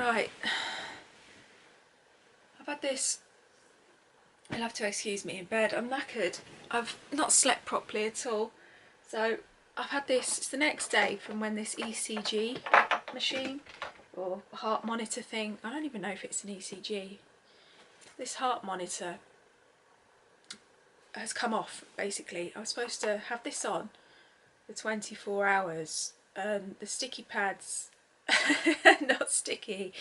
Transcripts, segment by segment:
Right, I've had this, you'll have to excuse me, in bed. I'm knackered. I've not slept properly at all. So I've had this, it's the next day from when this ECG machine or heart monitor thing, I don't even know if it's an ECG, this heart monitor has come off basically. I was supposed to have this on for 24 hours and the sticky pads not sticky.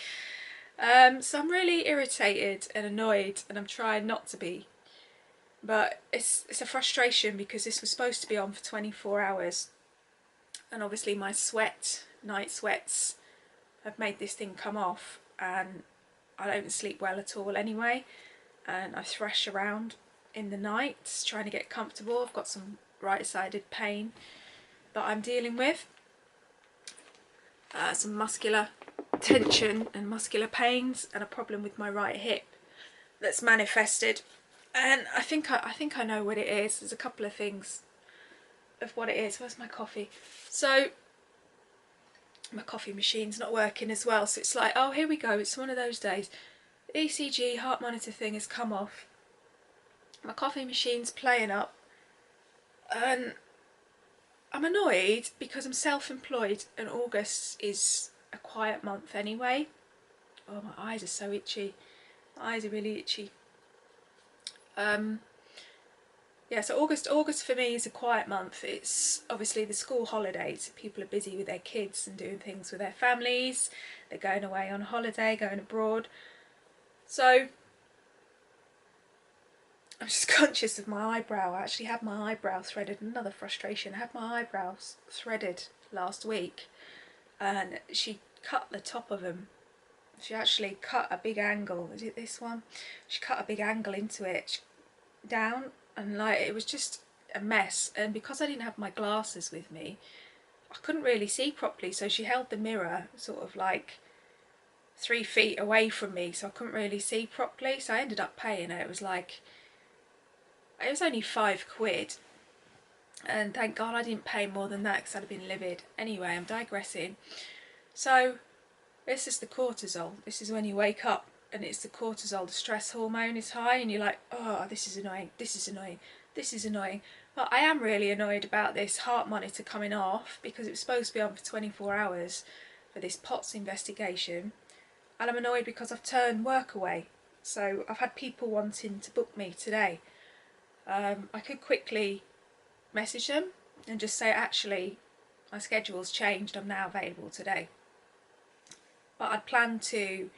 So I'm really irritated and annoyed, and I'm trying not to be, but it's a frustration because this was supposed to be on for 24 hours, and obviously my night sweats have made this thing come off, and I don't sleep well at all anyway, and I thrash around in the night trying to get comfortable. I've got some right-sided pain that I'm dealing with, some muscular tension and muscular pains, and a problem with my right hip that's manifested. And I think I know what it is. There's a couple of things of what it is. Where's my coffee? So my coffee machine's not working as well, so it's like, oh, here we go, it's one of those days. The ECG heart monitor thing has come off, my coffee machine's playing up, and I'm annoyed because I'm self-employed and August is a quiet month anyway. Oh, my eyes are so itchy. My eyes are really itchy. Yeah, so August for me is a quiet month. It's obviously the school holidays. People are busy with their kids and doing things with their families. They're going away on holiday, going abroad. So I'm just conscious of my eyebrow. I actually had my eyebrow threaded. Another frustration. I had my eyebrows threaded last week, and she cut the top of them. She actually cut a big angle. Is it this one? She cut a big angle into it, down, and like it was just a mess. And because I didn't have my glasses with me, I couldn't really see properly. So she held the mirror sort of like 3 feet away from me, so I couldn't really see properly. So I ended up paying her. It was only £5, and thank God I didn't pay more than that because I'd have been livid. Anyway, I'm digressing. So this is the cortisol. This is when you wake up and it's the cortisol, the stress hormone is high, and you're like, oh, this is annoying, this is annoying, this is annoying. But I am really annoyed about this heart monitor coming off because it was supposed to be on for 24 hours for this POTS investigation, and I'm annoyed because I've turned work away. So I've had people wanting to book me today. I could quickly message them and just say, actually, my schedule's changed, I'm now available today. But I'd planned to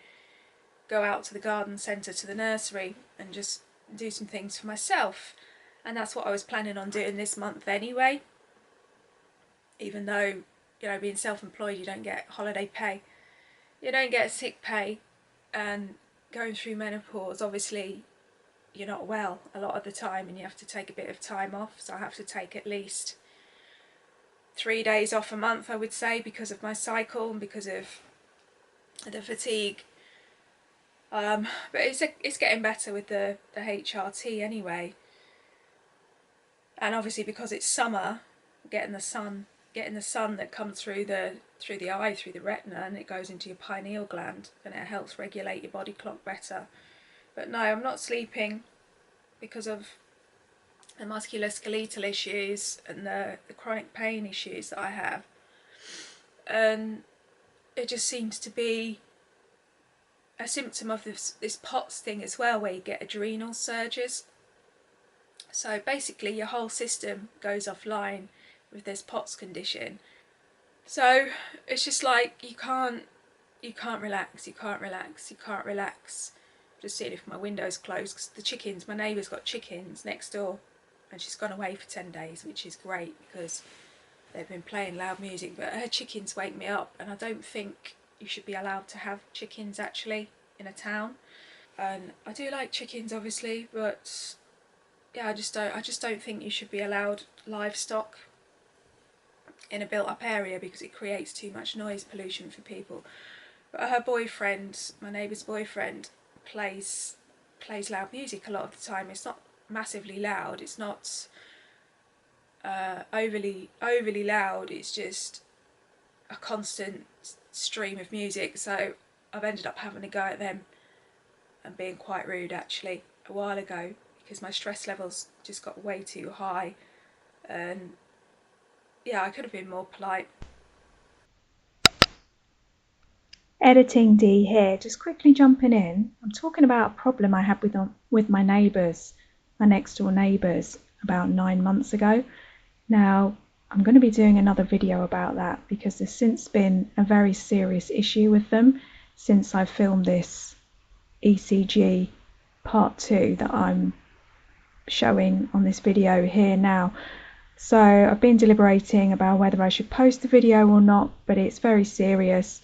go out to the garden centre, to the nursery, and just do some things for myself, and that's what I was planning on doing this month anyway. Even though, you know, being self-employed, you don't get holiday pay, you don't get sick pay, and going through menopause, obviously you're not well a lot of the time and you have to take a bit of time off. So I have to take at least 3 days off a month, I would say, because of my cycle and because of the fatigue. But it's getting better with the HRT anyway, and obviously because it's summer, getting the sun that comes through the eye, through the retina, and it goes into your pineal gland, and it helps regulate your body clock better. But no, I'm not sleeping because of the musculoskeletal issues and the chronic pain issues that I have, and it just seems to be a symptom of this POTS thing as well, where you get adrenal surges. So basically your whole system goes offline with this POTS condition. So it's just like you can't relax, you can't relax, you can't relax. Just seeing if my window's closed, because the chickens, my neighbour's got chickens next door, and she's gone away for 10 days, which is great because they've been playing loud music, but her chickens wake me up, and I don't think you should be allowed to have chickens actually in a town. And I do like chickens obviously, but yeah, I just don't think you should be allowed livestock in a built up area because it creates too much noise pollution for people. But her boyfriend, my neighbour's boyfriend, plays loud music a lot of the time. It's not massively loud, it's not overly loud, it's just a constant stream of music. So I've ended up having a go at them and being quite rude actually a while ago, because my stress levels just got way too high, and yeah, I could have been more polite. Editing D here, just quickly jumping in. I'm talking about a problem I had with my neighbours, my next door neighbours, about 9 months ago. Now, I'm going to be doing another video about that because there's since been a very serious issue with them since I filmed this ECG part 2 that I'm showing on this video here now. So I've been deliberating about whether I should post the video or not, but it's very serious,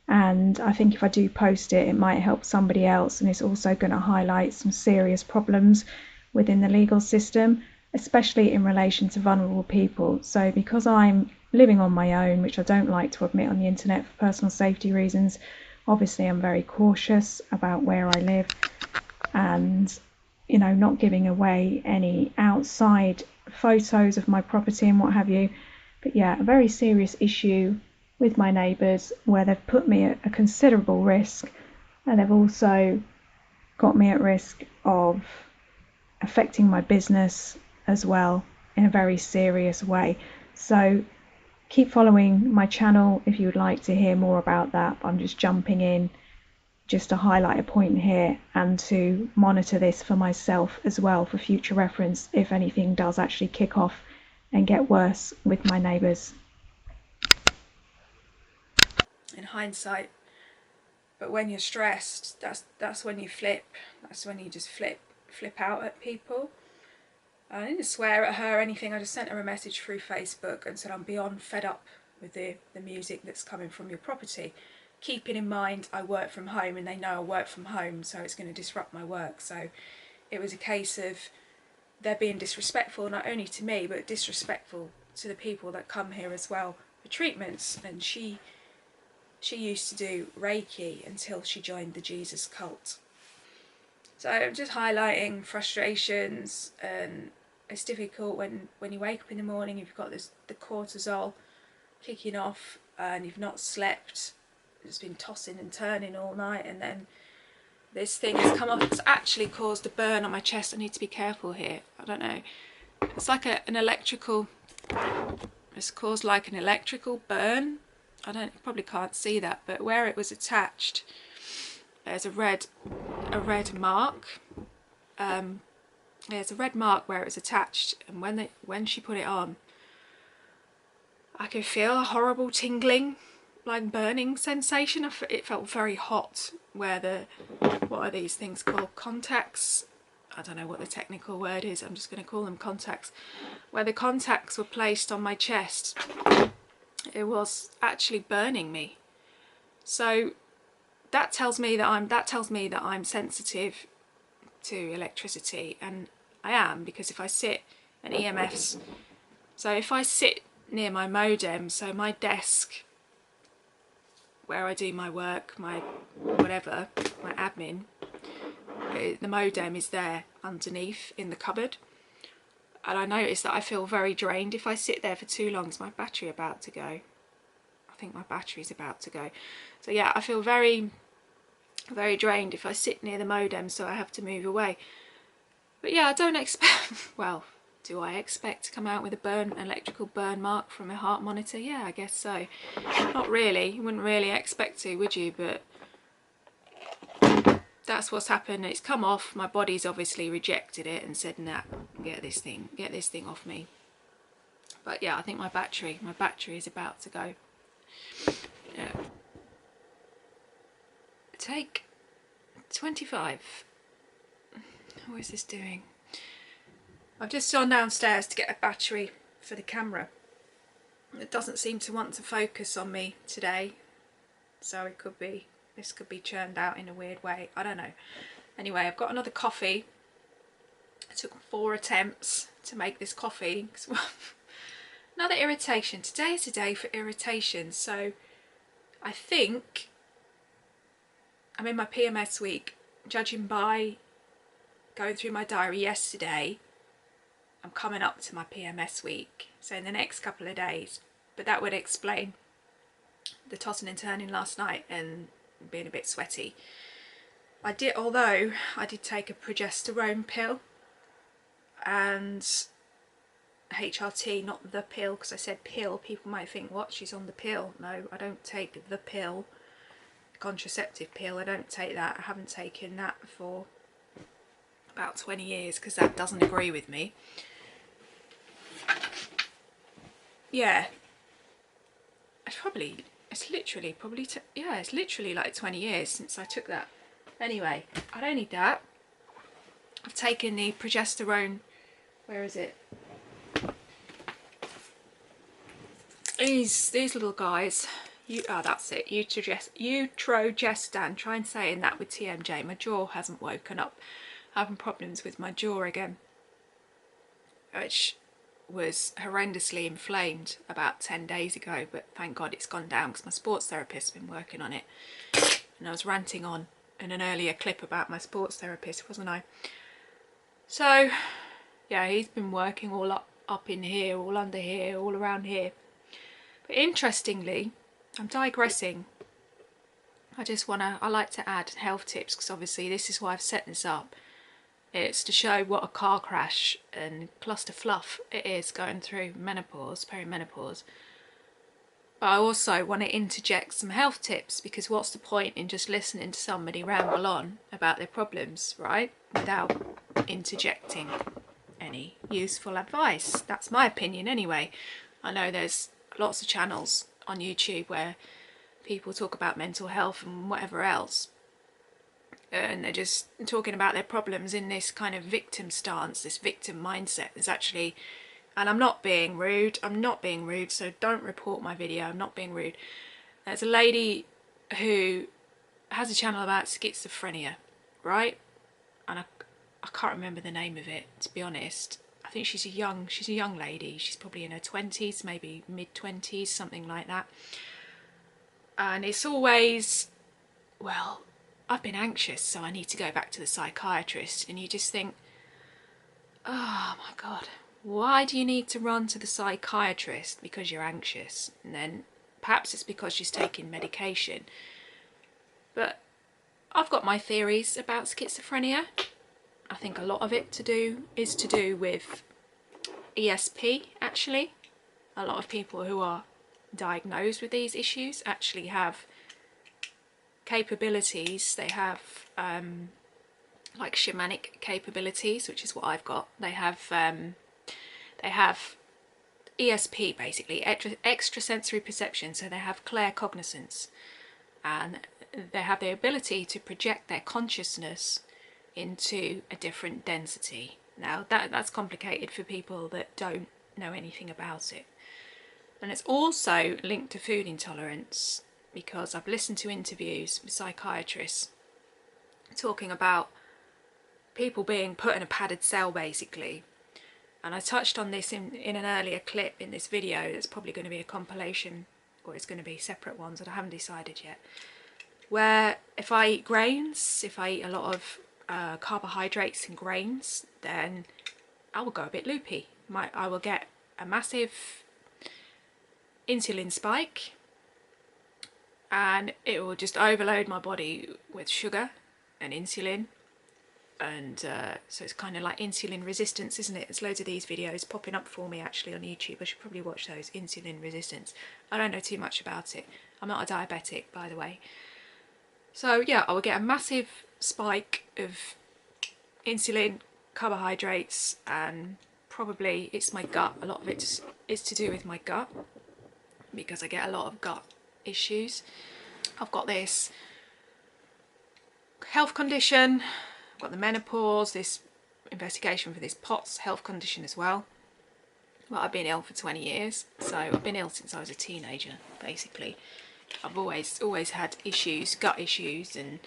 and I think if I do post it, it might help somebody else, and it's also going to highlight some serious problems within the legal system, especially in relation to vulnerable people. So because I'm living on my own, which I don't like to admit on the internet for personal safety reasons, obviously I'm very cautious about where I live and, you know, not giving away any outside photos of my property and what have you. But yeah, a very serious issue with my neighbours where they've put me at a considerable risk, and they've also got me at risk of affecting my business as well in a very serious way. So keep following my channel if you would like to hear more about that. I'm just jumping in just to highlight a point here and to monitor this for myself as well for future reference if anything does actually kick off and get worse with my neighbours. In hindsight, but when you're stressed, that's when you flip. That's when you just flip out at people. I didn't swear at her or anything. I just sent her a message through Facebook and said I'm beyond fed up with the music that's coming from your property. Keeping in mind I work from home and they know I work from home, so it's going to disrupt my work. So it was a case of they're being disrespectful, not only to me, but disrespectful to the people that come here as well for treatments. And she used to do Reiki until she joined the Jesus cult. So I'm just highlighting frustrations, and it's difficult when you wake up in the morning, you've got the cortisol kicking off and you've not slept, it's been tossing and turning all night, and then this thing has come off. It's actually caused a burn on my chest. I need to be careful here. I don't know. It's like an electrical, it's caused like an electrical burn. You probably can't see that, but where it was attached, there's a red mark. There's a red mark where it was attached, and when she put it on, I could feel a horrible tingling, like burning sensation. It felt very hot where what are these things called? Contacts? I don't know what the technical word is. I'm just going to call them contacts. Where the contacts were placed on my chest, it was actually burning me. So that tells me that I'm sensitive to electricity, and I am, because if I sit and EMFs, so if I sit near my modem, so my desk where I do my work, my whatever, my admin, the modem is there underneath in the cupboard, and I notice that I feel very drained if I sit there for too long. Is my battery about to go? I think my battery's about to go. So yeah, I feel very, very drained if I sit near the modem, so I have to move away. But yeah, I don't expect, well, do I expect to come out with an electrical burn mark from a heart monitor? Yeah, I guess so. Not really. You wouldn't really expect to, would you? But that's what's happened. It's come off. My body's obviously rejected it and said, nah, get this thing off me. But yeah, I think my battery is about to go. Yeah. Take 25. What is this doing? I've just gone downstairs to get a battery for the camera. It doesn't seem to want to focus on me today, so this could be churned out in a weird way. I don't know. Anyway, I've got another coffee. It took 4 attempts to make this coffee. Another irritation. Today is a day for irritation, so I think I'm in my PMS week. Judging by going through my diary yesterday, I'm coming up to my PMS week, so in the next couple of days. But that would explain the tossing and turning last night and being a bit sweaty. Although I did take a progesterone pill and HRT, not the pill, because I said pill, people might think, what, she's on the pill. No, I don't take the pill, contraceptive pill, I don't take that. I haven't taken that for about 20 years because that doesn't agree with me. Yeah, it's literally like 20 years since I took that. Anyway, I don't need that. I've taken the progesterone, where is it? These little guys, that's it, Utrogestan. Try and saying that with TMJ. My jaw hasn't woken up. Having problems with my jaw again, which was horrendously inflamed about 10 days ago, but thank God it's gone down because my sports therapist's been working on it. And I was ranting on in an earlier clip about my sports therapist, wasn't I? So yeah, he's been working all up in here, all under here, all around here. But interestingly, I'm digressing. I like to add health tips because obviously this is why I've set this up. It's to show what a car crash and cluster fluff it is going through menopause, perimenopause. But I also want to interject some health tips, because what's the point in just listening to somebody ramble on about their problems, right? Without interjecting any useful advice. That's my opinion anyway. I know there's lots of channels on YouTube where people talk about mental health and whatever else, and they're just talking about their problems in this kind of victim stance, this victim mindset. There's actually, and I'm not being rude, so don't report my video, I'm not being rude. There's a lady who has a channel about schizophrenia, right? And I can't remember the name of it, to be honest. I think she's a young lady. She's probably in her 20s, maybe mid-20s, something like that. And it's always, well, I've been anxious, so I need to go back to the psychiatrist. And you just think, oh my God, why do you need to run to the psychiatrist? Because you're anxious. And then perhaps it's because she's taking medication. But I've got my theories about schizophrenia. I think a lot of it is to do with ESP, actually. A lot of people who are diagnosed with these issues actually have capabilities. They have like shamanic capabilities, which is what I've got. They have ESP, basically extrasensory perception. So they have claircognizance, and they have the ability to project their consciousness into a different density. Now that's complicated for people that don't know anything about it. And it's also linked to food intolerance, because I've listened to interviews with psychiatrists talking about people being put in a padded cell, basically. And I touched on this in an earlier clip in this video. It's probably going to be a compilation, or it's going to be separate ones that I haven't decided yet, where if I eat grains, if I eat a lot of carbohydrates and grains, then I will go a bit loopy. I will get a massive insulin spike, and it will just overload my body with sugar and insulin. And so it's kind of like insulin resistance, isn't it? There's loads of these videos popping up for me actually on YouTube. I should probably watch those. Insulin resistance. I don't know too much about it. I'm not a diabetic, by the way. So yeah, I will get a massive spike of insulin, carbohydrates, and probably it's my gut. A lot of it is to do with my gut, because I get a lot of gut issues. I've got this health condition, I've got the menopause, this investigation for this POTS health condition as well. Well, I've been ill for 20 years, so I've been ill since I was a teenager, basically. I've always had issues, gut issues and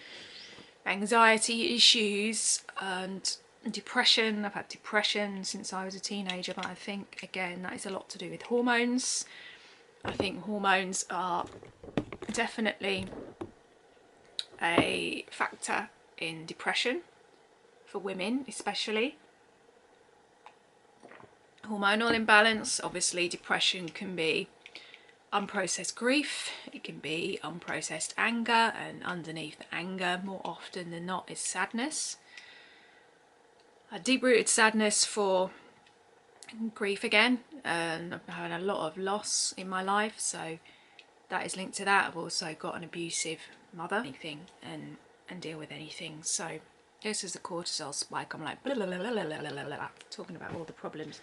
anxiety issues and depression. I've had depression since I was a teenager, but I think, again, that is a lot to do with hormones. I think hormones are definitely a factor in depression, for women especially. Hormonal imbalance, obviously depression can be unprocessed grief, it can be unprocessed anger, and underneath the anger more often than not is sadness. A deep-rooted sadness for grief again, and I've had a lot of loss in my life, so that is linked to that. I've also got an abusive mother, anything and deal with anything. So this is the cortisol spike. I'm like blah, blah, blah, blah, blah, blah, blah, blah, talking about all the problems.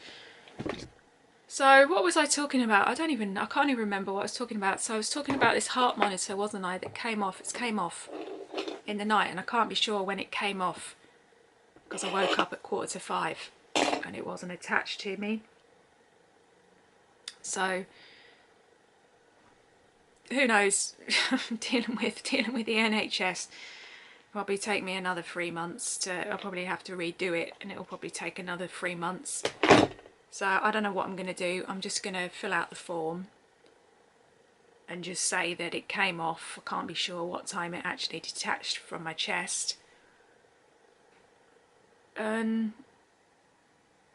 So what was I talking about? I can't even remember what I was talking about. So I was talking about this heart monitor, wasn't I, that came off. It came off in the night, and I can't be sure when it came off because I woke up at 4:45 and it wasn't attached to me. So who knows? dealing with the NHS probably take me another 3 months I'll probably have to redo it, and it'll probably take another 3 months. So I don't know what I'm going to do. I'm just going to fill out the form and just say that it came off. I can't be sure what time it actually detached from my chest. And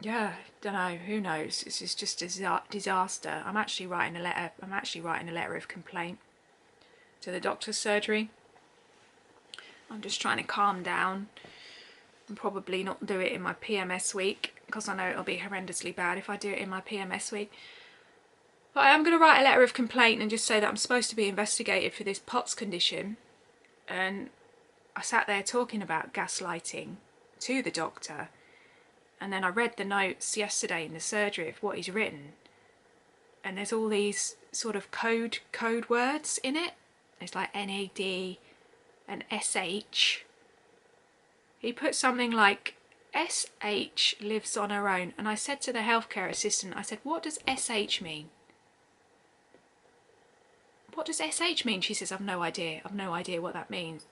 yeah, don't know, who knows. This is just a disaster. I'm actually writing a letter of complaint to the doctor's surgery. I'm just trying to calm down and probably not do it in my PMS week, because I know it'll be horrendously bad if I do it in my PMS week. But I am going to write a letter of complaint and just say that I'm supposed to be investigated for this POTS condition. And I sat there talking about gaslighting to the doctor, and then I read the notes yesterday in the surgery of what he's written, and there's all these sort of code words in it. It's like NAD and SH. He put something like SH lives on her own, and I said to the healthcare assistant, I said, what does SH mean? What does SH mean? She says, I've no idea what that means.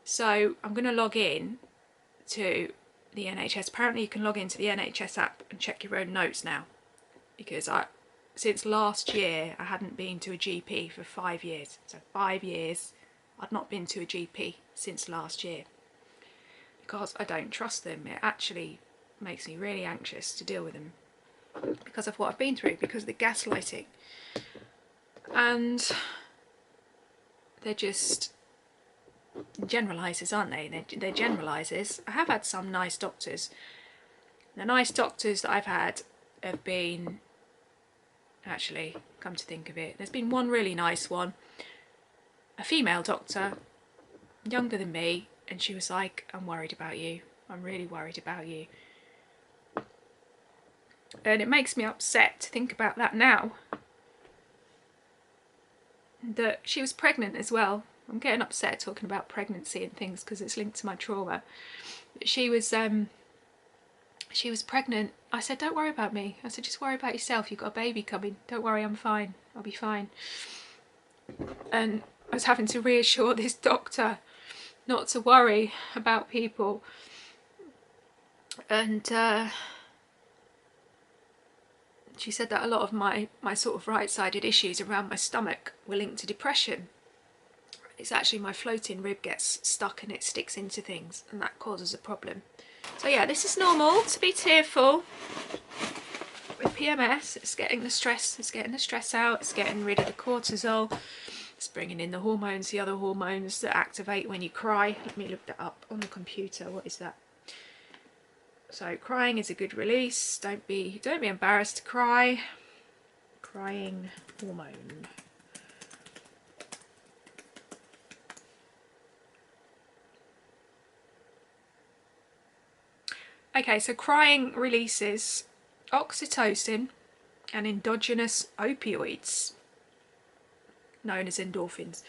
So I'm going to log in to the NHS. Apparently you can log into the NHS app and check your own notes now, because since last year I hadn't been to a GP for 5 years. So 5 years I'd not been to a GP since last year, because I don't trust them. It actually makes me really anxious to deal with them because of what I've been through, because of the gaslighting. And they're just generalisers, aren't they? They're generalisers. I have had some nice doctors. The nice doctors that I've had have been, actually, come to think of it, there's been one really nice one, a female doctor, younger than me, and she was like, I'm worried about you. I'm really worried about you. And it makes me upset to think about that now. That she was pregnant as well. I'm getting upset talking about pregnancy and things because it's linked to my trauma. She was pregnant. I said, don't worry about me. I said, just worry about yourself. You've got a baby coming. Don't worry, I'm fine. I'll be fine. And I was having to reassure this doctor not to worry about people. And she said that a lot of my sort of right-sided issues around my stomach were linked to depression. It's actually my floating rib gets stuck and it sticks into things, and that causes a problem. So yeah, this is normal to be tearful with PMS. It's getting the stress out, it's getting rid of the cortisol, it's bringing in the hormones, the other hormones that activate when you cry. Let me look that up on the computer. What is that? So crying is a good release. Don't be embarrassed to cry. Crying hormone. Okay, so crying releases oxytocin and endogenous opioids, known as endorphins.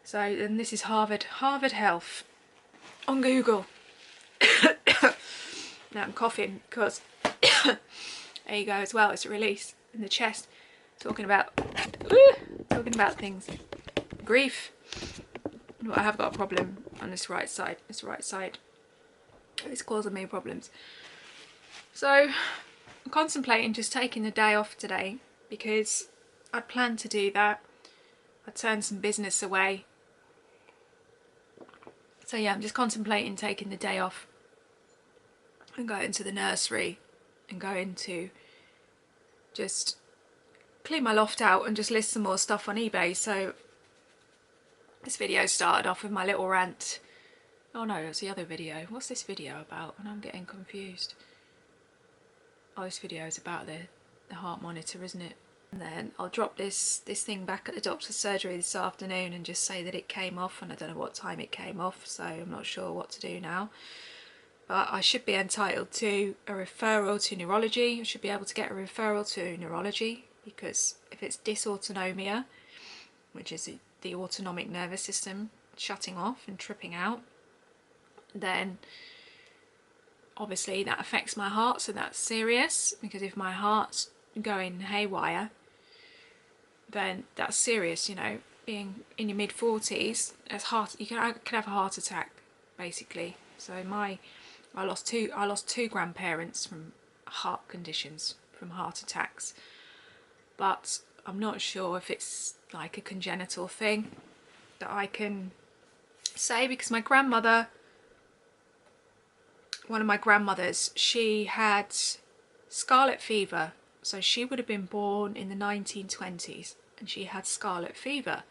So, and this is Harvard Health on Google. Now I'm coughing because there you go as well. It's a release in the chest. Talking about things. Grief. I have got a problem on this right side. It's causing me problems. So I'm contemplating just taking the day off today, because I'd planned to do that. I'd turn some business away. So yeah, I'm just contemplating taking the day off and going to the nursery and going to just clean my loft out and just list some more stuff on eBay. So this video started off with my little rant. Oh no, it's the other video. What's this video about? And I'm getting confused. Oh, this video is about the heart monitor, isn't it? And then I'll drop this thing back at the doctor's surgery this afternoon and just say that it came off, and I don't know what time it came off, so I'm not sure what to do now. But I should be entitled to a referral to neurology. I should be able to get a referral to neurology, because if it's dysautonomia, which is the autonomic nervous system shutting off and tripping out, then obviously that affects my heart, so that's serious, because if my heart's going haywire, then that's serious, you know. Being in your mid-40s, you can have a heart attack, basically. So I lost two grandparents from heart conditions, from heart attacks, but I'm not sure if it's like a congenital thing that I can say, because my grandmother, one of my grandmothers, she had scarlet fever. So she would have been born in the 1920s, and she had scarlet fever,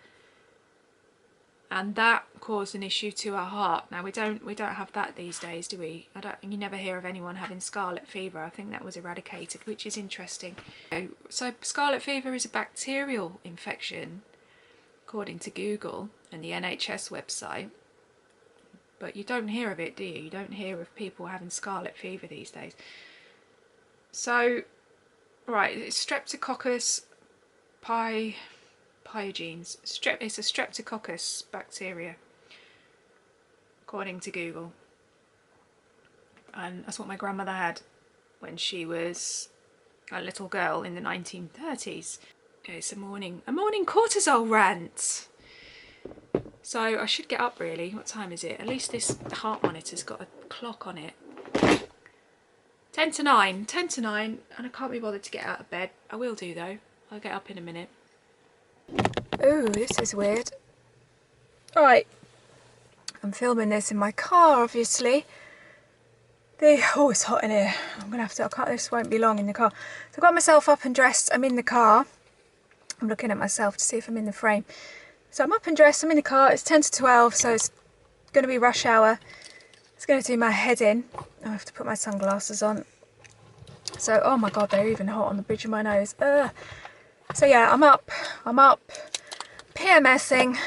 and that caused an issue to her heart. Now we don't have that these days, do we? You never hear of anyone having scarlet fever. I think that was eradicated, which is interesting. So scarlet fever is a bacterial infection, according to Google and the NHS website. But you don't hear of it, do you? You don't hear of people having scarlet fever these days. So, right, it's Streptococcus pyogenes. It's a Streptococcus bacteria, according to Google. And that's what my grandmother had when she was a little girl in the 1930s. Okay, it's a morning cortisol rant. So I should get up really. What time is it? At least this heart monitor's got a clock on it. 10 to 9, and I can't be bothered to get out of bed. I will do though. I'll get up in a minute. Ooh, this is weird. Right, I'm filming this in my car, obviously. Oh, it's hot in here. I'm gonna have to, this won't be long in the car. So I got myself up and dressed. I'm in the car. I'm looking at myself to see if I'm in the frame. So I'm up and dressed, I'm in the car. It's 10 to 12, so it's gonna be rush hour. It's gonna do my head in. I have to put my sunglasses on. So, oh my God, they're even hot on the bridge of my nose. So yeah, I'm up, PMSing.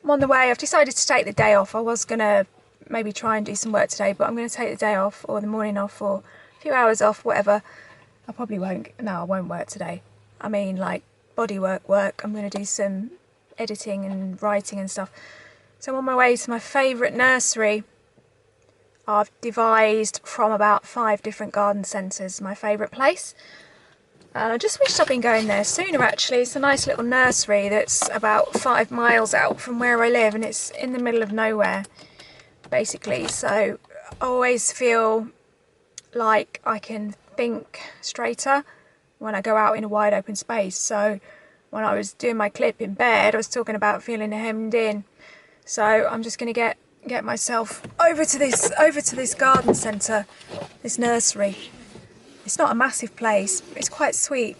I'm on the way. I've decided to take the day off. I was gonna maybe try and do some work today, but I'm gonna take the day off, or the morning off, or a few hours off, whatever. I probably won't, no, I won't work today. I mean, like, body work. I'm gonna do some editing and writing and stuff. So I'm on my way to my favourite nursery. I've devised from about 5 different garden centres my favourite place, and I just wished I'd been going there sooner actually. It's a nice little nursery that's about 5 miles out from where I live, and it's in the middle of nowhere basically, so I always feel like I can think straighter when I go out in a wide open space. So when I was doing my clip in bed, I was talking about feeling hemmed in, so I'm just going to get myself over to this garden centre, this nursery. It's not a massive place, it's quite sweet.